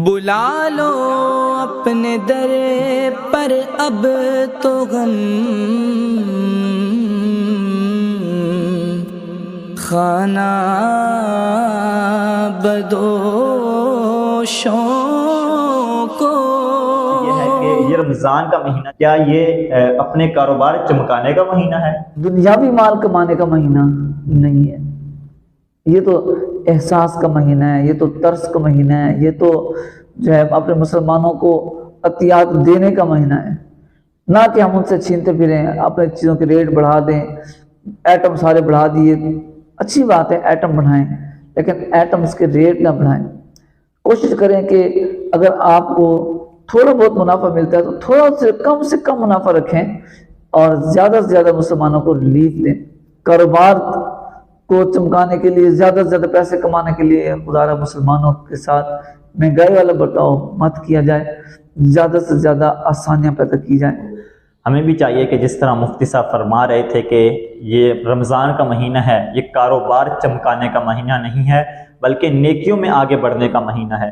بلا لو اپنے در پر اب تو غم خانہ بدوشوں کو۔ یہ ہے کہ یہ رمضان کا مہینہ کیا یہ اپنے کاروبار چمکانے کا مہینہ ہے؟ دنیاوی مال کمانے کا مہینہ نہیں ہے، یہ تو احساس کا مہینہ ہے، یہ تو ترس کا مہینہ ہے، یہ تو جو ہے اپنے مسلمانوں کو عطیات دینے کا مہینہ ہے، نہ کہ ہم ان سے چھینتے پھریں، اپنے چیزوں کے ریٹ بڑھا دیں۔ ایٹم سارے بڑھا دیے، اچھی بات ہے ایٹم بڑھائیں، لیکن ایٹمز کے ریٹ نہ بڑھائیں۔ کوشش کریں کہ اگر آپ کو تھوڑا بہت منافع ملتا ہے تو تھوڑا سے کم منافع رکھیں اور زیادہ سے زیادہ مسلمانوں کو ریلیف دیں۔ کاروبار کو چمکانے کے لیے، زیادہ سے زیادہ پیسے کمانے کے لیے خدا را مسلمانوں کے ساتھ مہنگائی والا برتاؤ مت کیا جائے، زیادہ سے زیادہ آسانیاں پیدا کی جائیں۔ ہمیں بھی چاہیے کہ جس طرح مفتی صاحب فرما رہے تھے کہ یہ رمضان کا مہینہ ہے، یہ کاروبار چمکانے کا مہینہ نہیں ہے بلکہ نیکیوں میں آگے بڑھنے کا مہینہ ہے۔